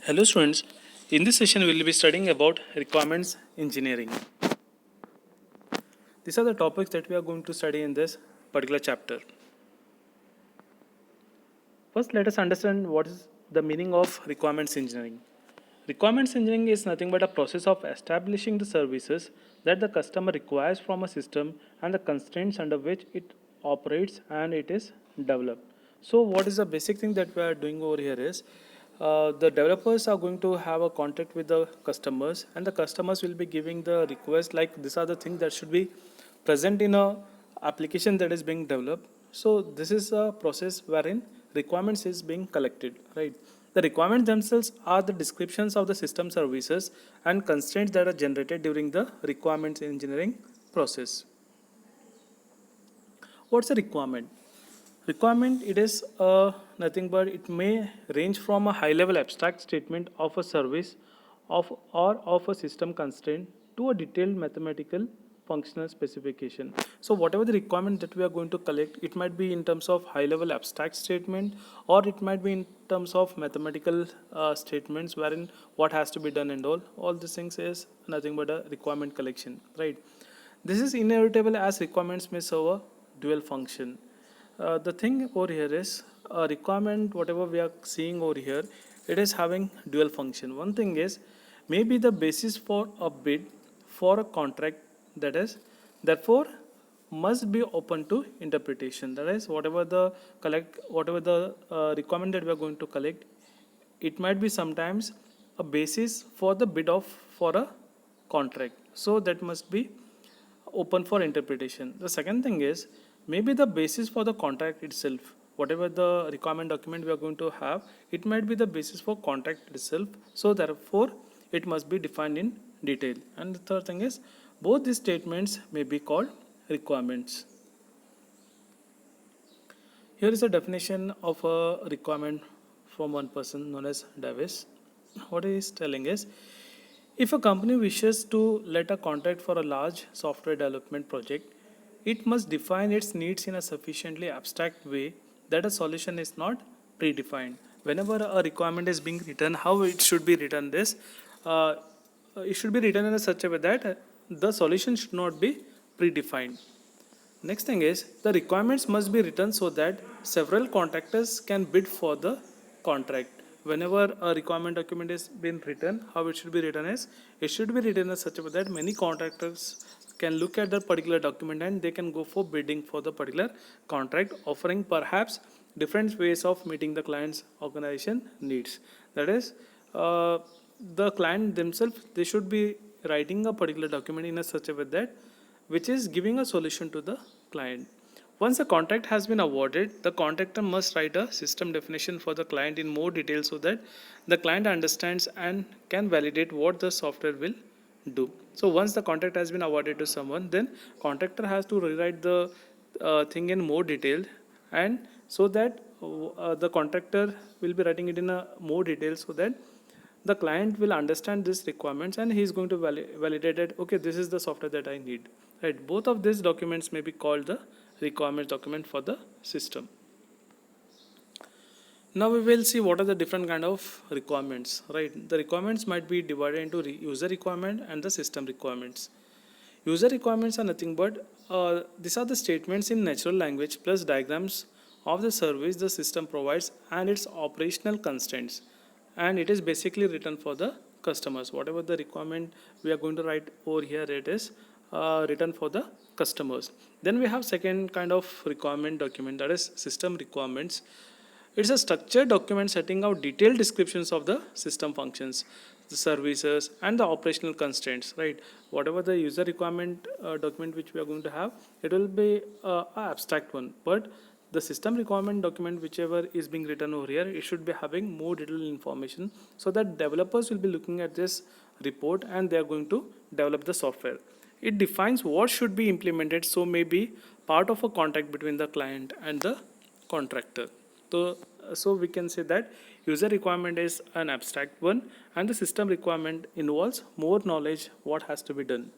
Hello students, in this session we will be studying about requirements engineering. These are the topics that we are going to study in this particular chapter. First, let us understand what is the meaning of requirements engineering. Requirements engineering is nothing but a process of establishing the services that the customer requires from a system and the constraints under which it operates and it is developed. So, what is the basic thing that we are doing over here is the developers are going to have a contact with the customers, and the customers will be giving the request like these are the things that should be present in a application that is being developed. So this is a process wherein requirements is being collected, right? The requirements themselves are the descriptions of the system services and constraints that are generated during the requirements engineering process. What's a requirement? Requirement, it is nothing but it may range from a high level abstract statement of a service or of a system constraint to a detailed mathematical functional specification. So whatever the requirement that we are going to collect, it might be in terms of high level abstract statement, or it might be in terms of mathematical statements wherein what has to be done and all these things is nothing but a requirement collection, right? This is inevitable as requirements may serve a dual function. The thing over here is a requirement, whatever we are seeing over here, it is having dual function. One thing is maybe the basis for a bid for a contract, that is, therefore must be open to interpretation. That is, whatever the requirement that we are going to collect, it might be sometimes a basis for the bid of for a contract. So that must be open for interpretation. The second thing is maybe the basis for the contract itself, whatever the requirement document we are going to have, it might be the basis for contract itself. So therefore, it must be defined in detail. And the third thing is both these statements may be called requirements. Here is a definition of a requirement from one person known as Davis. What he is telling is, if a company wishes to let a contract for a large software development project, it must define its needs in a sufficiently abstract way that a solution is not predefined. Whenever a requirement is being written, how it should be written this, it should be written in such a way that the solution should not be predefined. Next thing is the requirements must be written so that several contractors can bid for the contract. Whenever a requirement document is being written, how it should be written is it should be written in such a way that many contractors can look at that particular document and they can go for bidding for the particular contract, offering perhaps different ways of meeting the client's organization needs. That is, the client themselves, they should be writing a particular document in a such a way that which is giving a solution to the client. Once a contract has been awarded, the contractor must write a system definition for the client in more detail so that the client understands and can validate what the software will do. So once the contract has been awarded to someone, then contractor has to rewrite the thing in more detail, and so that the contractor will be writing it in a more detail so that the client will understand these requirements and he is going to validate it. Okay, this is the software that I need, right? Both of these documents may be called the requirements document for the system. Now we will see what are the different kind of requirements, right? The requirements might be divided into user requirement and the system requirements. User requirements are nothing but these are the statements in natural language plus diagrams of the service the system provides and its operational constraints, and it is basically written for the customers. Whatever the requirement we are going to write over here, it is written for the customers. Then we have second kind of requirement document, that is system requirements. It's a structured document setting out detailed descriptions of the system functions, the services, and the operational constraints, right? Whatever the user requirement document which we are going to have, it will be an abstract one. But the system requirement document, whichever is being written over here, it should be having more detailed information so that developers will be looking at this report and they are going to develop the software. It defines what should be implemented, so maybe part of a contract between the client and the contractor. So we can say that user requirement is an abstract one and the system requirement involves more knowledge what has to be done.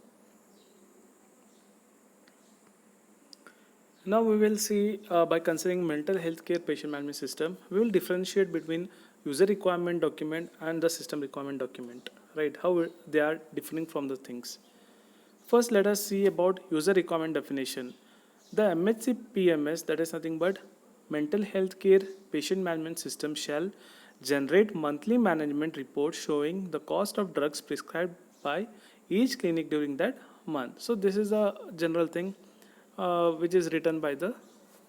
Now we will see by considering mental health care patient management system, we will differentiate between user requirement document and the system requirement document, right? How they are differing from the things. First, let us see about user requirement definition. The MHC PMS, that is nothing but mental health care patient management system, shall generate monthly management report showing the cost of drugs prescribed by each clinic during that month. So this is a general thing which is written by the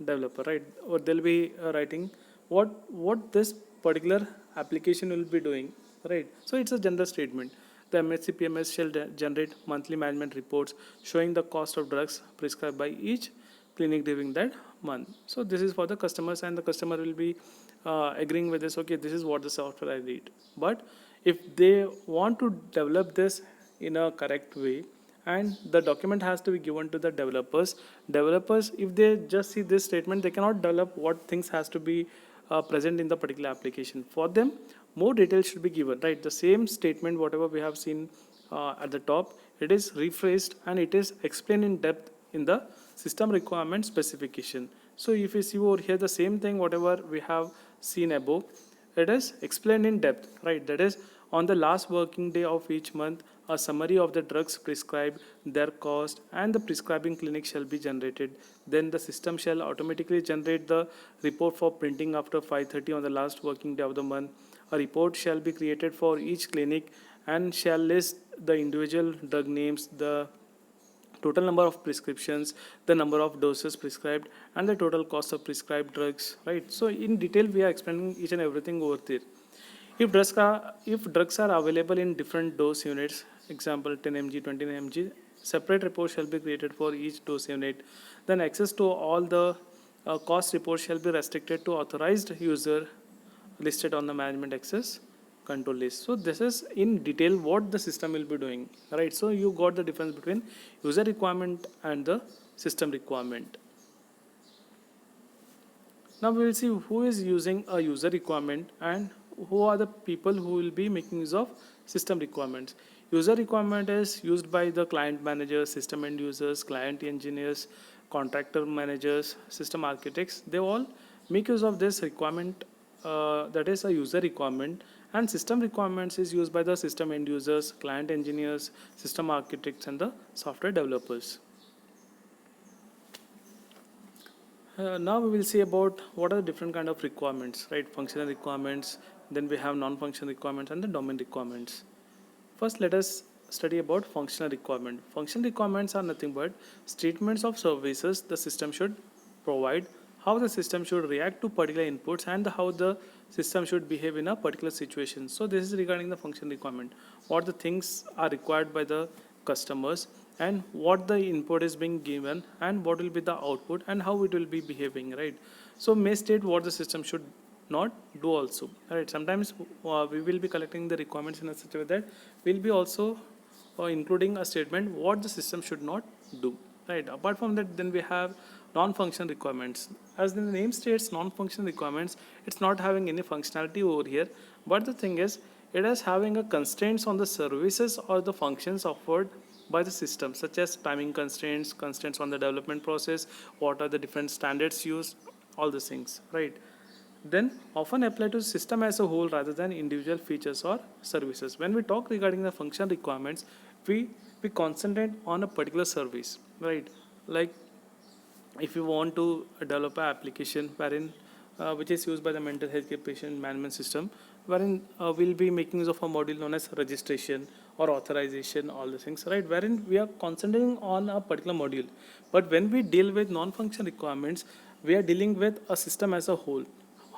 developer, right? Or they'll be writing what this particular application will be doing, right? So it's a general statement. The MHC PMS shall generate monthly management reports showing the cost of drugs prescribed by each clinic during that month. So this is for the customers, and the customer will be agreeing with this. Okay, this is what the software I need. But if they want to develop this in a correct way, and the document has to be given to the developers, if they just see this statement, they cannot develop what things has to be present in the particular application. For them, more details should be given, right? The same statement whatever we have seen at the top, it is rephrased and it is explained in depth in the system requirement specification. So if you see over here the same thing whatever we have seen above, it is explained in depth, right? That is, on the last working day of each month, a summary of the drugs prescribed, their cost, and the prescribing clinic shall be generated. Then the system shall automatically generate the report for printing after 5:30 on the last working day of the month. A report shall be created for each clinic and shall list the individual drug names, the total number of prescriptions, the number of doses prescribed, and the total cost of prescribed drugs, right? So in detail we are explaining each and everything over there. If drugs are available in different dose units, example 10 mg, 20 mg, separate report shall be created for each dose unit. Then access to all the cost reports shall be restricted to authorized user listed on the management access control list. So this is in detail what the system will be doing, right? So you got the difference between user requirement and the system requirement. Now we will see who is using a user requirement and who are the people who will be making use of system requirements. User requirement is used by the client managers, system end users, client engineers, contractor managers, system architects. They all make use of this requirement, that is a user requirement, and system requirements is used by the system end users, client engineers, system architects, and the software developers. Now we will see about what are the different kind of requirements, right? Functional requirements, then we have non-functional requirements and the domain requirements. First, let us study about functional requirement. Functional requirements are nothing but statements of services the system should provide, how the system should react to particular inputs, and how the system should behave in a particular situation. So this is regarding the functional requirement. What the things are required by the customers, and what the input is being given, and what will be the output, and how it will be behaving, right? So may state what the system should not do also, right? Sometimes we will be collecting the requirements in a such a way that we'll be also including a statement what the system should not do, right? Apart from that, then we have non-functional requirements. As the name states, non-functional requirements, it's not having any functionality over here, but the thing is it is having a constraints on the services or the functions offered by the system, such as timing constraints, constraints on the development process, what are the different standards used, all these things, right? Then often apply to system as a whole rather than individual features or services. When we talk regarding the function requirements, we concentrate on a particular service, right? Like if you want to develop an application wherein which is used by the mental health care patient management system, wherein we'll be making use of a module known as registration or authorization, all the things, right? Wherein we are concentrating on a particular module. But when we deal with non-function requirements, we are dealing with a system as a whole.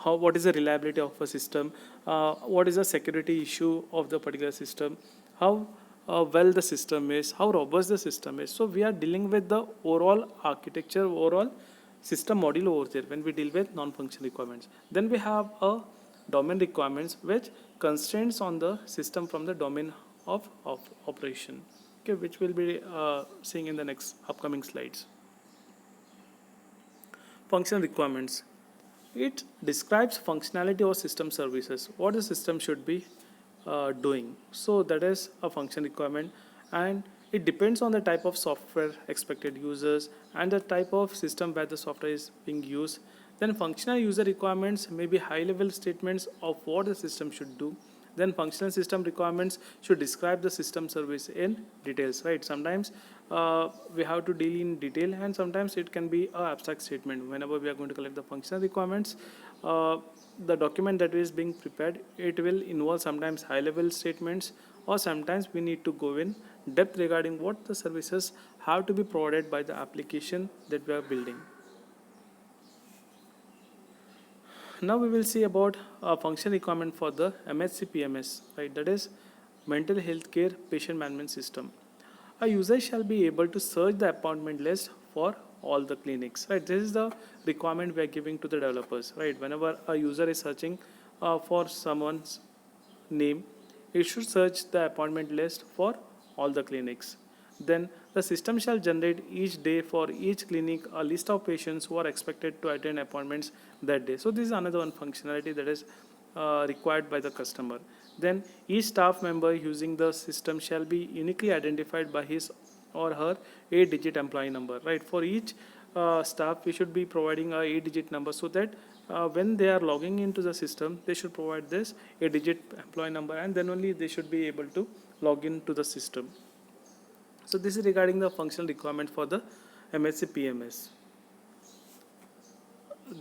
What is the reliability of a system, what is the security issue of the particular system, how well the system is, how robust the system is. So we are dealing with the overall architecture, overall system module over there when we deal with non-functional requirements. Then we have a domain requirements which constraints on the system from the domain of operation, okay, which we'll be seeing in the next upcoming slides. Functional requirements. It describes functionality of system services, what the system should be doing. So that is a function requirement, and it depends on the type of software, expected users, and the type of system where the software is being used. Then functional user requirements may be high-level statements of what the system should do. Then functional system requirements should describe the system service in details, right? Sometimes we have to deal in detail, and sometimes it can be a abstract statement. Whenever we are going to collect the functional requirements, the document that is being prepared, it will involve sometimes high-level statements, or sometimes we need to go in depth regarding what the services have to be provided by the application that we are building. Now we will see about a function requirement for the MHC PMS, right? That is Mental Health Care Patient Management System. A user shall be able to search the appointment list for all the clinics, right? This is the requirement we are giving to the developers, right? Whenever a user is searching for someone's name, it should search the appointment list for all the clinics. Then the system shall generate each day for each clinic a list of patients who are expected to attend appointments that day. So this is another one functionality that is required by the customer. Then each staff member using the system shall be uniquely identified by his or her 8-digit employee number, right? For each staff, we should be providing a 8-digit number, so that when they are logging into the system, they should provide this 8-digit employee number, and then only they should be able to log into the system. So this is regarding the functional requirement for the MHC PMS.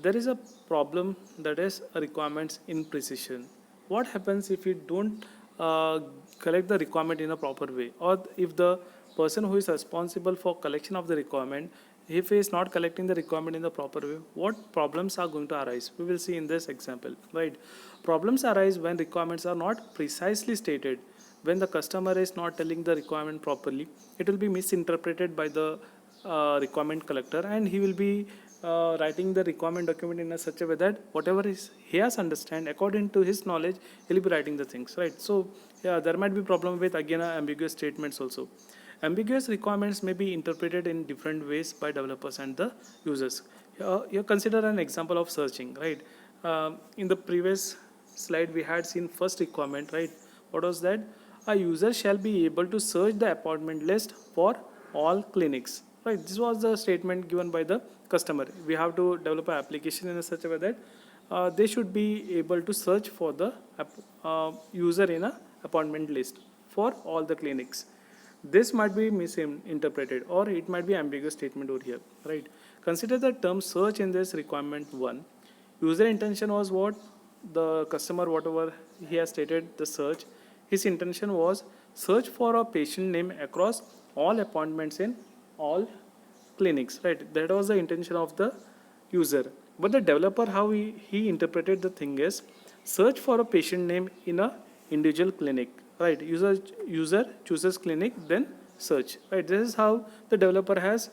There is a problem, that is requirements in precision. What happens if we don't collect the requirement in a proper way, or if the person who is responsible for collection of the requirement, if he is not collecting the requirement in the proper way, what problems are going to arise? We will see in this example, right? Problems arise when requirements are not precisely stated. When the customer is not telling the requirement properly, it will be misinterpreted by the requirement collector, and he will be writing the requirement document in a such a way that whatever he has understand according to his knowledge, he'll be writing the things, right? So yeah, there might be problem with again ambiguous statements also. Ambiguous requirements may be interpreted in different ways by developers and the users. You consider an example of searching, right? In the previous slide, we had seen first requirement, right? What was that? A user shall be able to search the appointment list for all clinics, right? This was the statement given by the customer. We have to develop an application in such a way that they should be able to search for the user in a appointment list for all the clinics. This might be misinterpreted, or it might be ambiguous statement over here, right? Consider the term search in this requirement 1. User intention was what? The customer, whatever he has stated, the search, his intention was search for a patient name across all appointments in all clinics, right? That was the intention of the user. But the developer, how he interpreted the thing is search for a patient name in a individual clinic, right? User chooses clinic, then search, right? This is how the developer has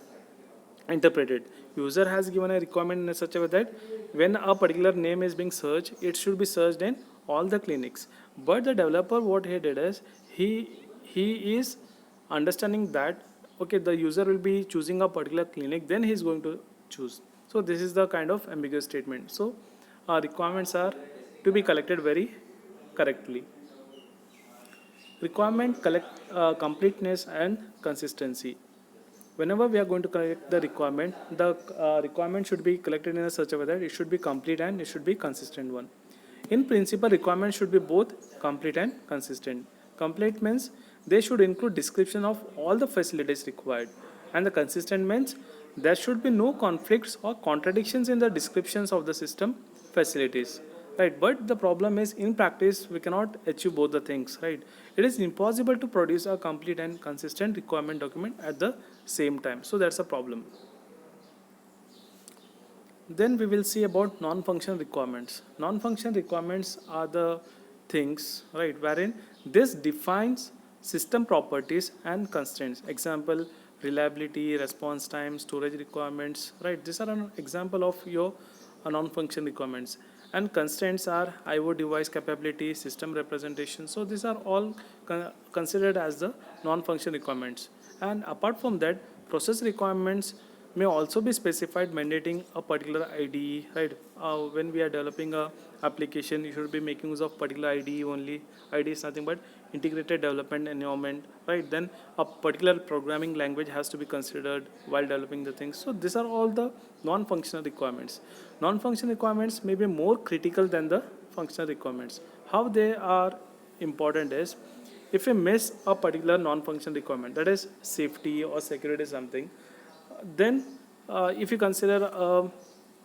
interpreted. User has given a requirement in such a way that when a particular name is being searched, it should be searched in all the clinics. But the developer, what he did is he is understanding that okay, the user will be choosing a particular clinic, then he is going to choose. So this is the kind of ambiguous statement. So requirements are to be collected very correctly. Requirement completeness and consistency. Whenever we are going to collect the requirement should be collected in a such a way that it should be complete and it should be consistent one. In principle, requirements should be both complete and consistent. Complete means they should include description of all the facilities required, and the consistent means there should be no conflicts or contradictions in the descriptions of the system facilities, right? But the problem is in practice we cannot achieve both the things, right? It is impossible to produce a complete and consistent requirement document at the same time, so that's a problem. Then we will see about non-functional requirements. Non-functional requirements are the things, right, wherein this defines system properties and constraints. Example, reliability, response time, storage requirements, right? These are an example of your non-functional requirements. And constraints are IO device capability, system representation. So these are all considered as the non-functional requirements. And apart from that, process requirements may also be specified mandating a particular IDE, right? When we are developing a application, you should be making use of particular IDE only. IDE is nothing but integrated development environment, right? Then a particular programming language has to be considered while developing the things. So these are all the non-functional requirements. Non-functional requirements may be more critical than the functional requirements. How they are important is, if we miss a particular non-functional requirement, that is safety or security something, then if you consider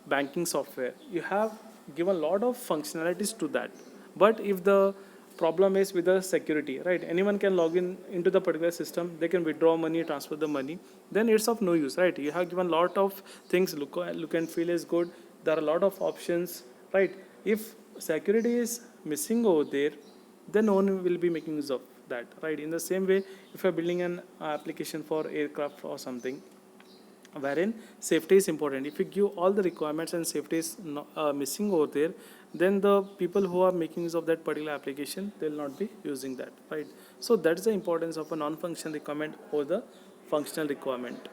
banking software, you have given a lot of functionalities to that. But if the problem is with the security, right? Anyone can log in into the particular system, they can withdraw money, transfer the money, then it's of no use, right? You have given a lot of things, look and feel is good, there are a lot of options, right? If security is missing over there, then no one will be making use of that, right? In the same way, if you're building an application for aircraft or something, wherein safety is important. If you give all the requirements and safety is missing over there, then the people who are making use of that particular application, they will not be using that, right? So that's the importance of a non-functional requirement over the functional requirement.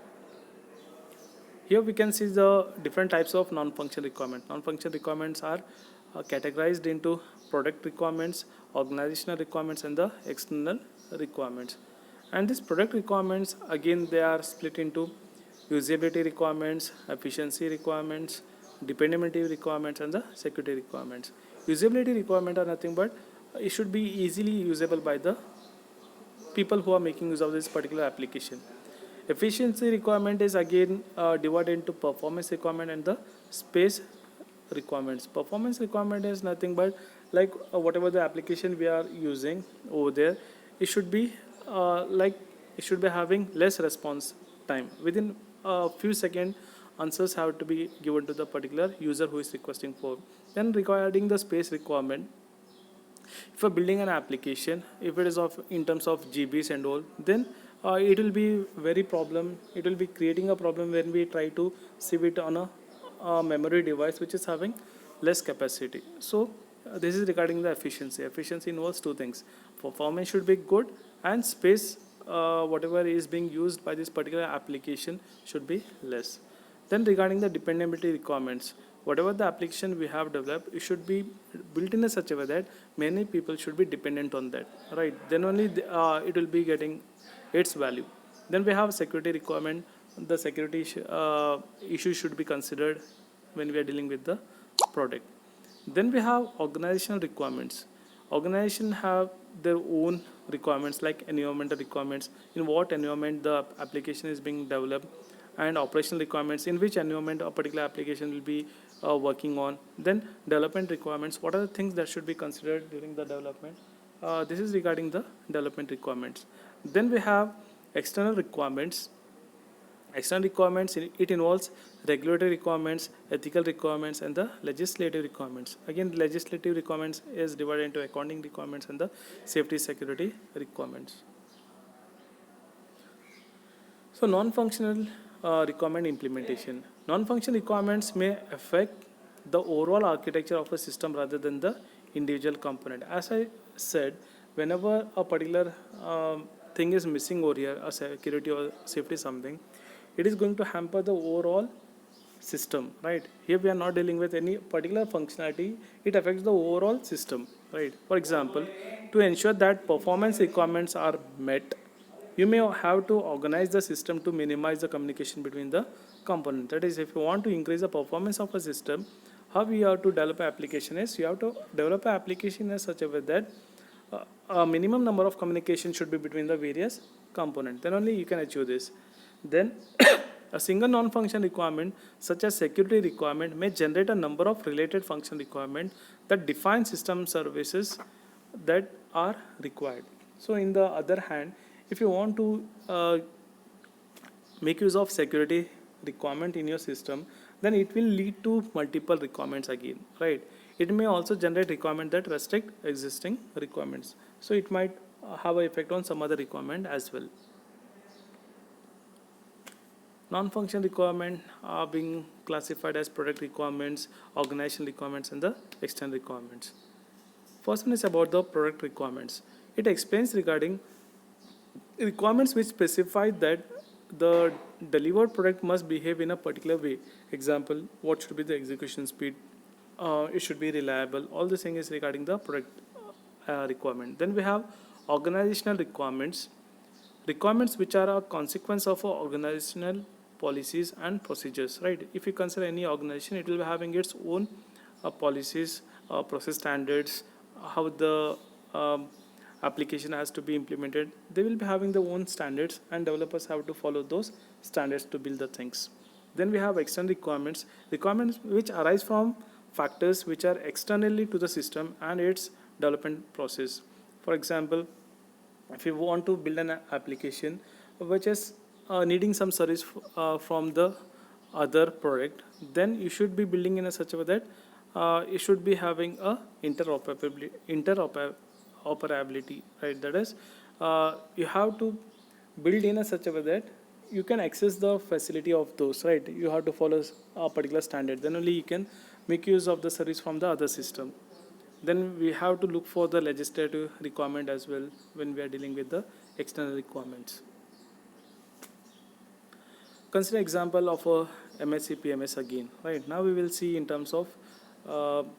Here we can see the different types of non-functional requirements. Non-functional requirements are categorized into product requirements, organizational requirements, and the external requirements. And these product requirements, again, they are split into usability requirements, efficiency requirements, dependability requirements, and the security requirements. Usability requirements are nothing but it should be easily usable by the people who are making use of this particular application. Efficiency requirement is again divided into performance requirement and the space requirements. Performance requirement is nothing but like whatever the application we are using over there, it should be it should be having less response time. Within a few seconds, answers have to be given to the particular user who is requesting for. Then regarding the space requirement, if you're building an application, if it is of in terms of GBs and all, then it will be very problem. It will be creating a problem when we try to save it on a memory device which is having less capacity. So this is regarding the efficiency. Efficiency involves two things: performance should be good, and space, whatever is being used by this particular application, should be less. Then regarding the dependability requirements, whatever the application we have developed, it should be built in a such a way that many people should be dependent on that, right? Then only it will be getting its value. Then we have security requirement. The security issue should be considered when we are dealing with the product. Then we have organizational requirements. Organization have their own requirements like environmental requirements, in what environment the application is being developed, and operational requirements, in which environment a particular application will be working on. Then development requirements, what are the things that should be considered during the development. This is regarding the development requirements. Then we have external requirements. External requirements, it involves regulatory requirements, ethical requirements, and the legislative requirements. Again, legislative requirements is divided into accounting requirements and the safety security requirements. So non-functional requirement implementation. Non-functional requirements may affect the overall architecture of a system rather than the individual component. As I said, whenever a particular thing is missing over here, a security or safety something, it is going to hamper the overall system, right? Here we are not dealing with any particular functionality, it affects the overall system, right? For example, to ensure that performance requirements are met, you may have to organize the system to minimize the communication between the components. That is, if you want to increase the performance of a system, how you have to develop an application is, you have to develop an application in such a way that a minimum number of communication should be between the various components. Then only you can achieve this. Then a single non-function requirement such as security requirement may generate a number of related function requirements that define system services that are required. So in the other hand, if you want to make use of security requirement in your system, then it will lead to multiple requirements again, right? It may also generate requirement that restrict existing requirements. So it might have an effect on some other requirement as well. Non-function requirement are being classified as product requirements, organizational requirements, and the external requirements. First one is about the product requirements. It explains regarding requirements which specify that the delivered product must behave in a particular way. Example, what should be the execution speed? It should be reliable. All the thing is regarding the product requirement. Then we have organizational requirements. Requirements which are a consequence of organizational policies and procedures, right? If you consider any organization, it will be having its own policies, process standards, how the application has to be implemented. They will be having their own standards, and developers have to follow those standards to build the things. Then we have external requirements, requirements which arise from factors which are externally to the system and its development process. For example, if you want to build an application which is needing some service from the other product, then you should be building in a such a way that it should be having a interoperability, right? That is, you have to build in a such a way that you can access the facility of those, right? You have to follow a particular standard, then only you can make use of the service from the other system. Then we have to look for the legislative requirement as well when we are dealing with the external requirements. Consider example of a MSc PMS again, right? Now we will see in terms of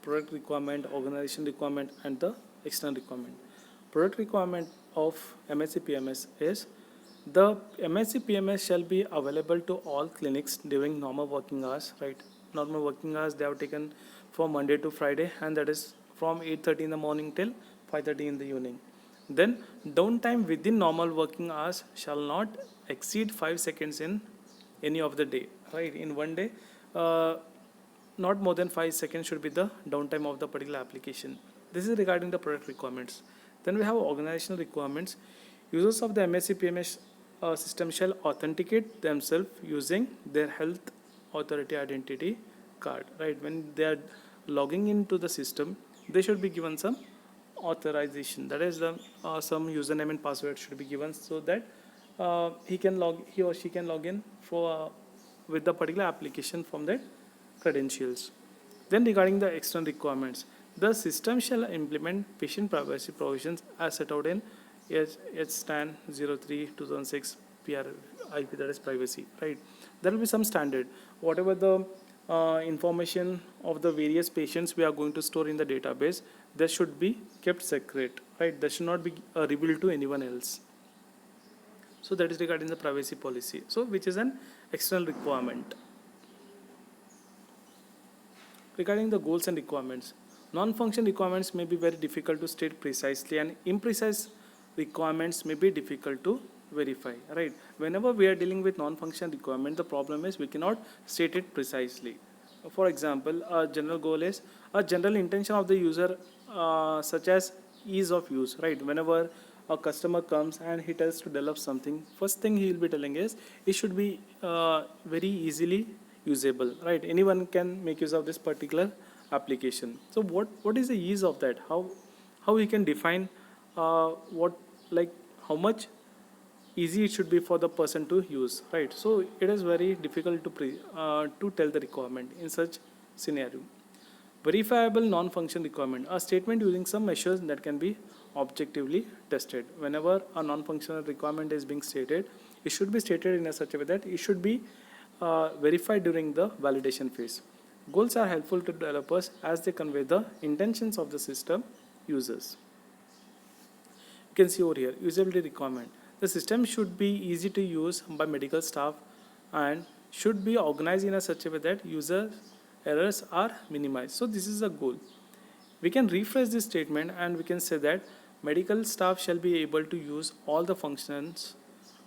product requirement, organization requirement, and the external requirement. Product requirement of MSc PMS is the MSc PMS shall be available to all clinics during normal working hours, right? Normal working hours they have taken from Monday to Friday, and that is from 8:30 in the morning till 5:30 in the evening. Then downtime within normal working hours shall not exceed 5 seconds in any of the day, right? In one day, not more than 5 seconds should be the downtime of the particular application. This is regarding the product requirements. Then we have organizational requirements. Users of the MSc PMS system shall authenticate themselves using their health authority identity card, right? When they are logging into the system, they should be given some authorization. That is, the some username and password should be given so that he or she can log in for with the particular application from their credentials. Then regarding the external requirements, the system shall implement patient privacy provisions as set out in HSTAN 03/2006 PRIP, that is privacy, right? There will be some standard. Whatever the information of the various patients we are going to store in the database, that should be kept secret, right? That should not be revealed to anyone else. So that is regarding the privacy policy, so which is an external requirement. Regarding the goals and requirements, non-function requirements may be very difficult to state precisely, and imprecise requirements may be difficult to verify, right? Whenever we are dealing with non-function requirement, the problem is we cannot state it precisely. For example, a general goal is a general intention of the user, such as ease of use, right? Whenever a customer comes and he tells to develop something, first thing he will be telling is it should be very easily usable, right? Anyone can make use of this particular application. So what is the ease of that? How we can define what, like, how much easy it should be for the person to use, right? So it is very difficult to tell the requirement in such scenario. Verifiable non-function requirement, a statement using some measures that can be objectively tested. Whenever a non-functional requirement is being stated, it should be stated in a such a way that it should be verified during the validation phase. Goals are helpful to developers as they convey the intentions of the system users. You can see over here, usability requirement. The system should be easy to use by medical staff and should be organized in a such a way that user errors are minimized. So this is a goal. We can rephrase this statement and we can say that medical staff shall be able to use all the functions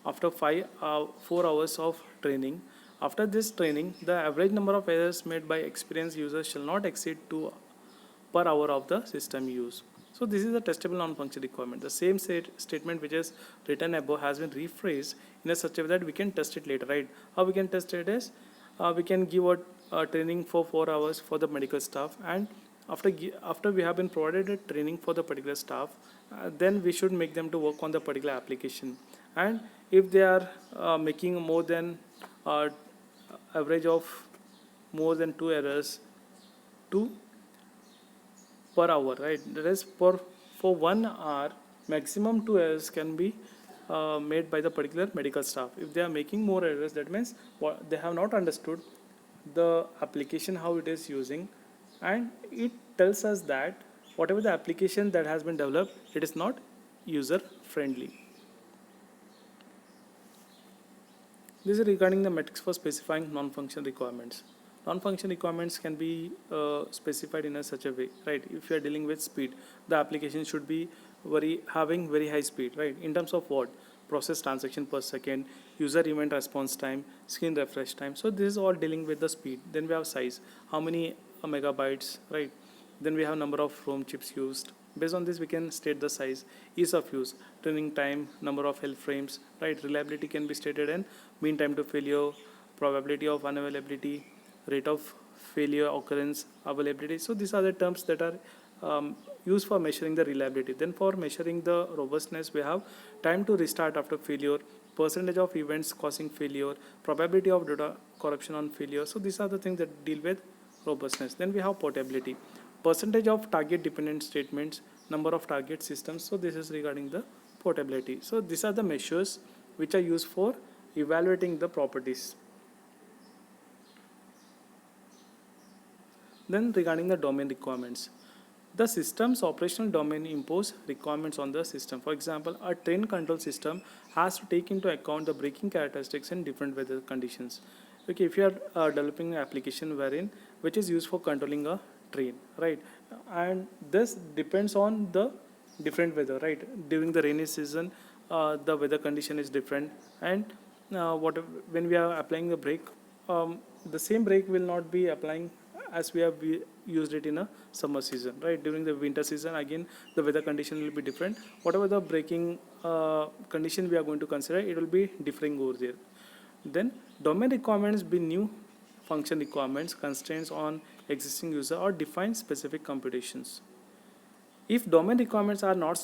after 4 hours of training. After this training, the average number of errors made by experienced users shall not exceed 2 per hour of the system use. So this is a testable non-function requirement. The same statement which is written above has been rephrased in a such a way that we can test it later, right? How we can test it is we can give a training for 4 hours for the medical staff, and after we have been provided a training for the particular staff, then we should make them to work on the particular application. And if they are making more than average of more than 2 errors, 2 per hour, right? That is, for 1 hour, maximum 2 errors can be made by the particular medical staff. If they are making more errors, that means what they have not understood the application, how it is using, and it tells us that whatever the application that has been developed, it is not user friendly. This is regarding the metrics for specifying non-function requirements. Non-function requirements can be specified in a such a way, right? If you are dealing with speed, the application should be having very high speed, right? In terms of what? Process transaction per second, user event response time, screen refresh time. So this is all dealing with the speed. Then we have size, how many megabytes, right? Then we have number of ROM chips used. Based on this, we can state the size, ease of use, turning time, number of health frames, right? Reliability can be stated in mean time to failure, probability of unavailability, rate of failure occurrence, availability. So these are the terms that are used for measuring the reliability. Then for measuring the robustness, we have time to restart after failure, percentage of events causing failure, probability of data corruption on failure. So these are the things that deal with robustness. Then we have portability, percentage of target dependent statements, number of target systems. So this is regarding the portability. So these are the measures which are used for evaluating the properties. Then regarding the domain requirements, the system's operational domain impose requirements on the system. For example, a train control system has to take into account the braking characteristics in different weather conditions. Okay, if you are developing an application wherein which is used for controlling a train, right? And this depends on the different weather, right? During the rainy season, the weather condition is different, and when we are applying the brake, the same brake will not be applying as we have used it in a summer season, right? During the winter season, again, the weather condition will be different. Whatever the braking condition we are going to consider, it will be differing over there. Then domain requirements be new function requirements, constraints on existing user, or define specific computations. If domain requirements are not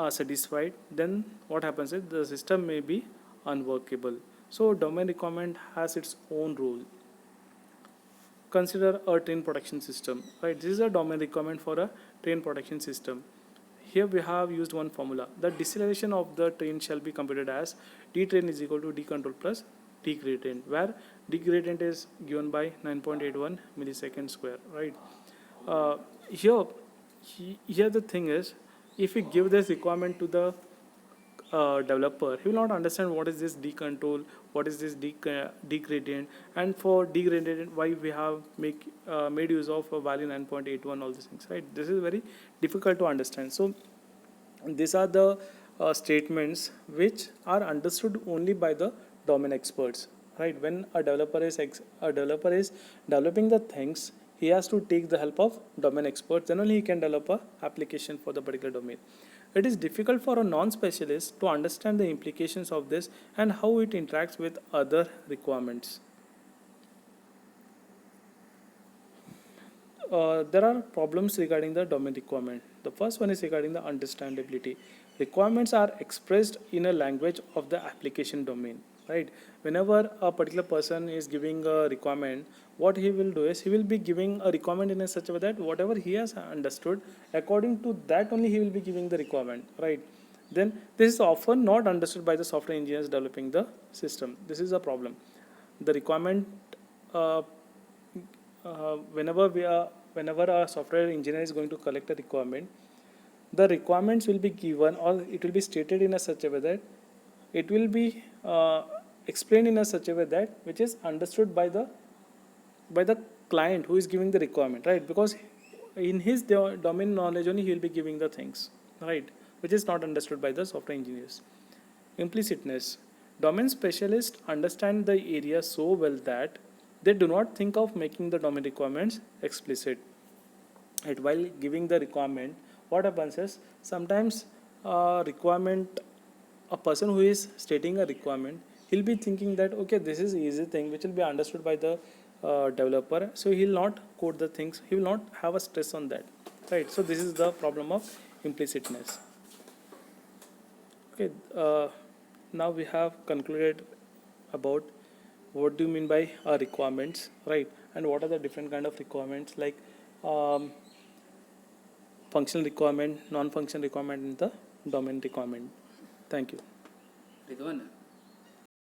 satisfied, then what happens is the system may be unworkable. So domain requirement has its own role. Consider a train production system, right? This is a domain requirement for a train production system. Here we have used one formula. The deceleration of the train shall be computed as d train is equal to d control plus d gradient, where d gradient is given by 9.81 milliseconds square, right? Here the thing is, if we give this requirement to the developer, he will not understand what is this d control, what is this d gradient, and for d gradient why we have made use of a value 9.81, all these things, right? This is very difficult to understand. So these are the statements which are understood only by the domain experts, right? When a developer is developing the things, he has to take the help of domain experts, then only he can develop a application for the particular domain. It is difficult for a non-specialist to understand the implications of this and how it interacts with other requirements. There are problems regarding the domain requirement. The first one is regarding the understandability. Requirements are expressed in a language of the application domain, right? Whenever a particular person is giving a requirement, what he will do is he will be giving a requirement in a such a way that whatever he has understood, according to that only he will be giving the requirement, right? Then this is often not understood by the software engineers developing the system. This is a problem. The requirement, whenever a software engineer is going to collect a requirement, the requirements will be given, or it will be stated in a such a way that it will be explained in a such a way that which is understood by the client who is giving the requirement, right? Because in his domain knowledge only he will be giving the things, right? Which is not understood by the software engineers. Implicitness. Domain specialists understand the area so well that they do not think of making the domain requirements explicit. Right? While giving the requirement, what happens is sometimes a person who is stating a requirement, he'll be thinking that okay, this is easy thing which will be understood by the developer, so he'll not code the things, he will not have a stress on that, right? So this is the problem of implicitness. Okay, now we have concluded about what do you mean by requirements, right? And what are the different kind of requirements, like functional requirement, non-functional requirement, and the domain requirement. Thank you. ಇದು one.